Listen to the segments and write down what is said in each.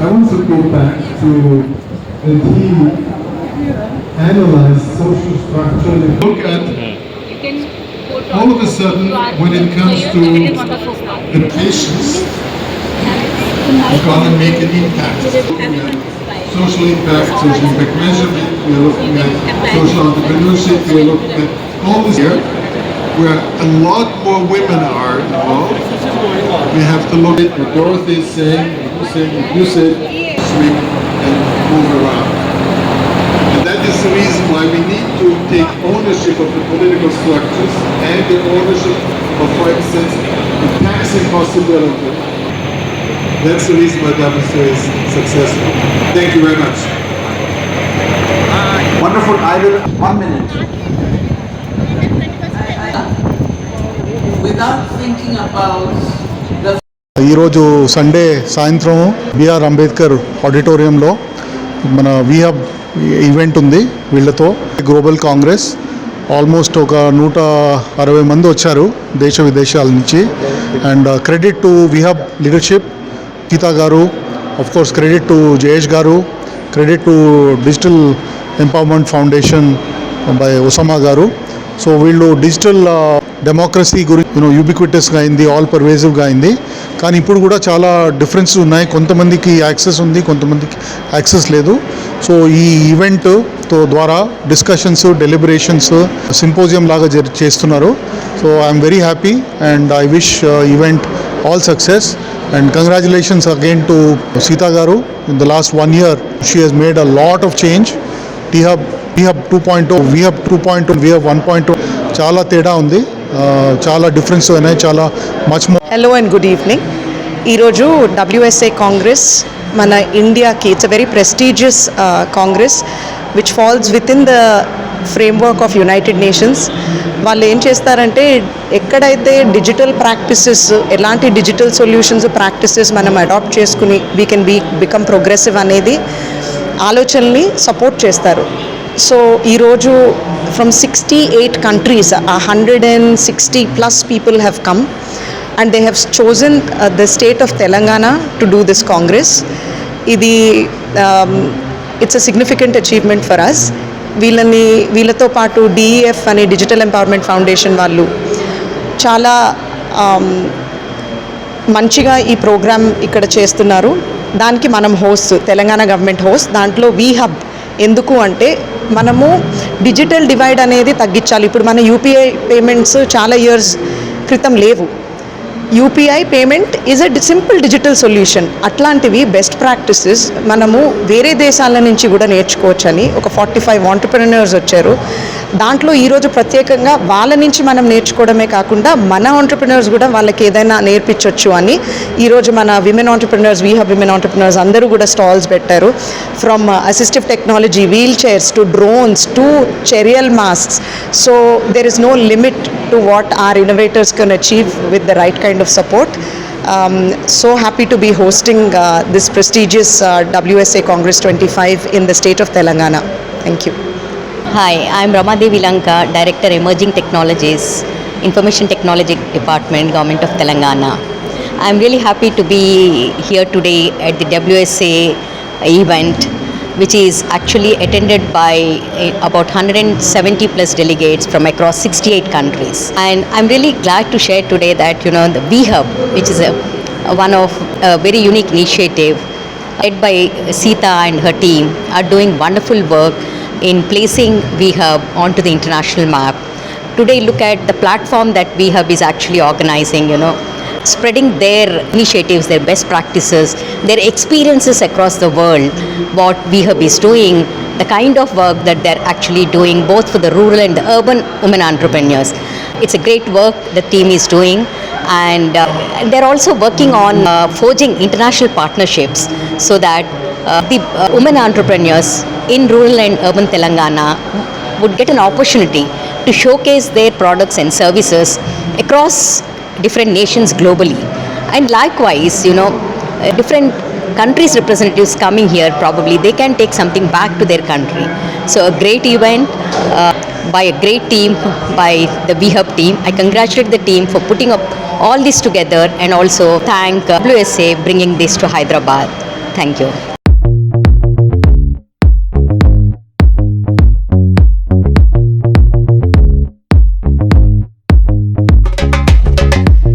I want to go back to when he analyzed social structure. Look at all of a sudden when it comes to the patients, it's going to make an impact. Social impact measurement, we are looking at social entrepreneurship, we are looking at all this here, where a lot more women are involved. We have to look at what Dorothy is saying, what you said, swing and move around. And that is the reason why we need to take ownership of the political structures and the ownership of, for instance, the taxing possibility. That's the reason why WSA is successful. Thank you very much. Wonderful. I will 1 minute. Without thinking about the ఈరోజు Sunday సాయంత్రం BR Ambedkar ఆడిటోరియంలో మన వీహబ్ event ఉంది. వీళ్ళతో global Congress almost ఒక 160 మంది వచ్చారు దేశ విదేశాల నుంచి. And credit to we hub leadership, Geeta garu, of course credit to Jayesh garu, credit to digital empowerment foundation by Osama garu. So వీళ్ళు డిజిటల్ డెమోక్రసీ గురించి యూబిక్విటస్గా అయింది, ఆల్ పర్వేజివ్గా అయింది. కానీ ఇప్పుడు కూడా చాలా డిఫరెన్సెస్ ఉన్నాయి. కొంతమందికి యాక్సెస్ ఉంది, కొంతమందికి యాక్సెస్ లేదు. సో ఈ ఈవెంట్ ద్వారా డిస్కషన్స్, డెలిబరేషన్స్, సింపోజియం లాగా చేస్తున్నారు. So I'm very happy and I wish event all success and congratulations again to Sita Garu. In the last 1 year she has made a lot of change. T-Hub 2.0, V-Hub 2.0, V-Hub 1.0 చాలా తేడా ఉంది, చాలా difference ఉన్నాయి, చాలా much more. Hello and good evening. ఈరోజు WSA congress మన ఇండియాకి it's a very prestigious congress which falls with in the framework of United Nations. వాళ్ళు ఏం చేస్తారంటే ఎక్కడైతే డిజిటల్ ప్రాక్టీసెస్, ఎలాంటి డిజిటల్ సొల్యూషన్స్ ప్రాక్టీసెస్ మనం అడాప్ట్ చేసుకుని వీ కెన్ బికమ్ ప్రోగ్రెసివ్ అనేది ఆలోచనని సపోర్ట్ చేస్తారు. సో ఈరోజు from 68 countries 160+ people have come and they have chosen the state of Telangana to do this Congress. ఇది it's a significant achievement for us. వీళ్ళతో పాటు DEF అనే digital empowerment foundation వాళ్ళు చాలా మంచిగా ఈ ప్రోగ్రామ్ ఇక్కడ చేస్తున్నారు. దానికి మనం హోస్ట్, తెలంగాణ గవర్నమెంట్ హోస్ట్. దాంట్లో వీహబ్ ఎందుకు అంటే మనము డిజిటల్ డివైడ్ అనేది తగ్గించాలి. ఇప్పుడు మన యూపీఐ పేమెంట్స్ చాలా ఇయర్స్ క్రితం లేవు. UPI payment is a simple digital solution. అట్లాంటివి బెస్ట్ ప్రాక్టీసెస్ మనము వేరే దేశాల నుంచి కూడా నేర్చుకోవచ్చని ఒక 45 ఆంటర్ప్రెన్యూర్స్ వచ్చారు. దాంట్లో ఈరోజు ప్రత్యేకంగా వాళ్ళ నుంచి మనం నేర్చుకోవడమే కాకుండా మన ఆంటర్ప్రెన్యూర్స్ కూడా వాళ్ళకి ఏదైనా నేర్పించవచ్చు అని ఈరోజు మన విమెన్ ఆంటర్ప్రెన్యూర్స్, వీహబ్ విమెన్ ఆంటర్ప్రెన్యూర్స్ అందరూ కూడా స్టాల్స్ పెట్టారు. From assistive technology, wheelchairs to drones to cereal masks. So there is no limit to what our innovators can achieve with the right kind of support. So happy to be hosting this prestigious WSA Congress 25 in the state of Telangana. Thank you. Hi, I'm Ramadevi Lanka, Director Emerging Technologies, Information Technology Department, Government of Telangana. I'm really happy to be here today at the WSA event, which is actually attended by about 170+ delegates from across 68 countries. And I'm really glad to share today that, the VHub, which is one of a very unique initiative led by Sita and her team, are doing wonderful work in placing VHub onto the international map. Today, look at the platform that VHub is actually organizing, spreading their initiatives, their best practices, their experiences across the world, what VHub is doing, the kind of work that they're actually doing both for the rural and the urban women entrepreneurs. It's a great work the team is doing, and they're also working on forging international partnerships so that the women entrepreneurs in rural and urban Telangana would get an opportunity to showcase their products and services across different nations globally. And likewise, different countries' representatives coming here, probably they can take something back to their country. So a great event by a great team, by the VHub team. I congratulate the team for putting up all this together and also thank WSA bringing this to Hyderabad. Thank you.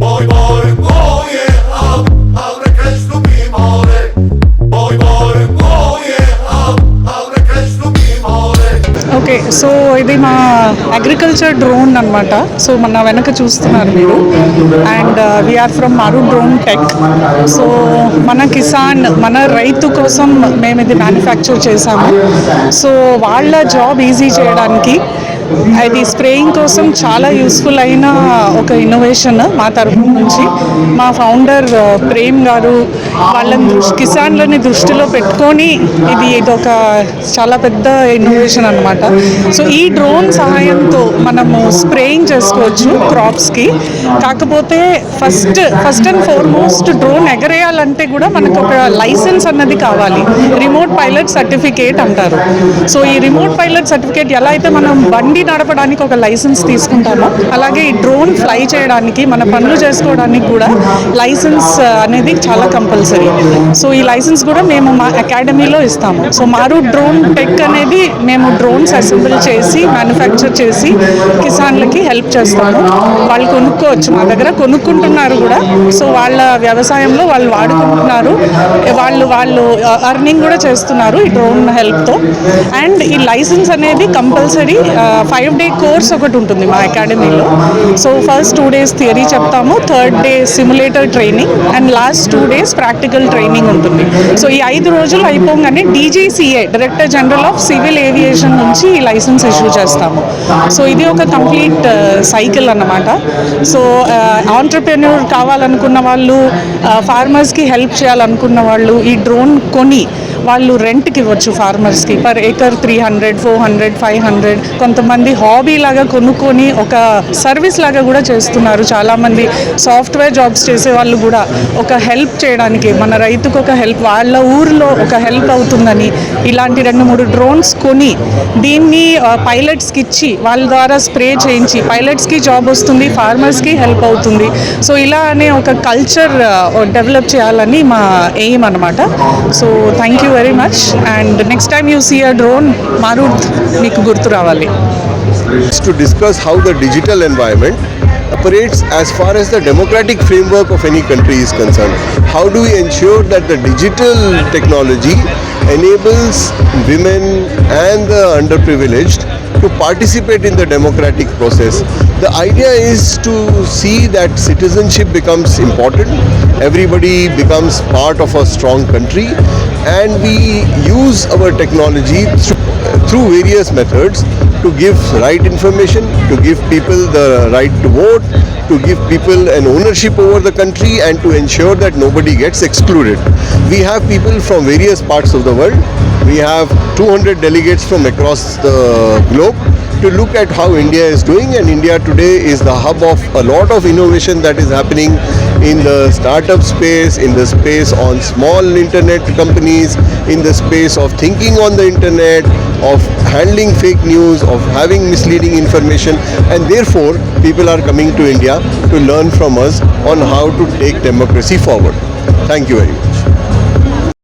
Boy, boy, boy, yeah, abre Cristo mi more. Boy, boy, boy, yeah, abre Cristo mi more. Okay so ఇది మా agriculture drone అనమాట. So మన వెనక చూస్తున్నారు మీరు. And we are from మారు drone tech. So మన కిసాన్, మన రైతు కోసం మేము ఇది మ్యానుఫ్యాక్చర్ చేసాము. సో వాళ్ళ జాబ్ ఈజీ చేయడానికి అది స్ప్రేయింగ్ కోసం చాలా యూస్ఫుల్ అయిన ఒక ఇన్నోవేషన్ మా తరఫు నుంచి. మా ఫౌండర్ ప్రేమ్ గారు వాళ్ళని కిసాన్లని దృష్టిలో పెట్టుకొని ఇదొక చాలా పెద్ద ఇన్నోవేషన్ అనమాట. సో ఈ డ్రోన్ సహాయంతో మనము స్ప్రేయింగ్ చేసుకోవచ్చు క్రాప్స్కి. కాకపోతే ఫస్ట్ అండ్ ఫార్మోస్ట్ డ్రోన్ ఎగరేయాలంటే కూడా మనకు ఒక లైసెన్స్ అన్నది కావాలి. రిమోట్ పైలట్ సర్టిఫికేట్ అంటారు. సో ఈ రిమోట్ పైలట్ సర్టిఫికేట్ ఎలా అయితే మనం బండి నడపడానికి ఒక లైసెన్స్ తీసుకుంటామో, అలాగే ఈ డ్రోన్ ఫ్లై చేయడానికి, మన పనులు చేసుకోవడానికి కూడా లైసెన్స్ అనేది చాలా కంపల్సరీ. సో ఈ లైసెన్స్ కూడా మేము మా అకాడమీలో ఇస్తాము. సో మారు డ్రోన్ టెక్ అనేది మేము డ్రోన్స్ అసెంబుల్ చేసి మ్యానుఫ్యాక్చర్ చేసి కిసాన్లకి హెల్ప్ చేస్తాము. వాళ్ళు కొనుక్కోవచ్చు, మా దగ్గర కొనుక్కుంటున్నారు కూడా. సో వాళ్ళ వ్యవసాయంలో వాళ్ళు వాడుకుంటున్నారు, వాళ్ళు అర్నింగ్ కూడా చేస్తున్నారు ఈ డ్రోన్ హెల్ప్తో. అండ్ ఈ లైసెన్స్ అనేది కంపల్సరీ 5-day కోర్స్ ఒకటి ఉంటుంది మా అకాడమీలో. సో ఫస్ట్ 2 days థియరీ చెప్తాము, 3rd day simulator training, and last 2 days practical training ఉంటుంది. సో ఈ 5 రోజులు అయిపోగానే DGCA, director general of civil aviation నుంచి ఈ లైసెన్స్ ఇష్యూ చేస్తాము. సో ఇది ఒక కంప్లీట్ సైకిల్ అన్నమాట. సో ఆంటర్ప్రెన్యూర్ కావాలనుకున్న వాళ్ళు, ఫార్మర్స్కి హెల్ప్ చేయాలనుకున్న వాళ్ళు ఈ డ్రోన్ కొని వాళ్ళు రెంట్కి ఇవ్వచ్చు ఫార్మర్స్కి. Per acre 300, 400, 500. కొంతమంది హాబీ లాగా కొనుక్కొని ఒక సర్వీస్ లాగా కూడా చేస్తున్నారు. చాలామంది సాఫ్ట్వేర్ జాబ్స్ చేసే వాళ్ళు కూడా ఒక హెల్ప్ చేయడానికి, మన రైతుకు ఒక హెల్ప్, వాళ్ళ ఊరిలో ఒక హెల్ప్ అవుతుందని ఇలాంటి 2-3 డ్రోన్స్ కొని దీన్ని పైలట్స్కి ఇచ్చి వాళ్ళ ద్వారా స్ప్రే చేయించి పైలట్స్కి జాబ్ వస్తుంది, ఫార్మర్స్కి హెల్ప్ అవుతుంది. సో ఇలా అనే ఒక కల్చర్ డెవలప్ చేయాలని మా ఎయిమ్ అనమాట. So thank you very much. And next time you see a drone, Marut మీకు గుర్తు రావాలి. To discuss how the digital environment operates as far as the democratic framework of any country is concerned. How do we ensure that the digital technology enables women and the underprivileged to participate in the democratic process? The idea is to see that citizenship becomes important, everybody becomes part of a strong country, and we use our technology through various methods to give right information, to give people the right to vote, to give people an ownership over the country, and to ensure that nobody gets excluded. We have people from various parts of the world. We have 200 delegates from across the globe to look at how India is doing, and India today is the hub of a lot of innovation that is happening in the startup space, in the space on small internet companies, in the space of thinking on the internet, of handling fake news, of having misleading information, and therefore people are coming to India to learn from us on how to take democracy forward. Thank you very much.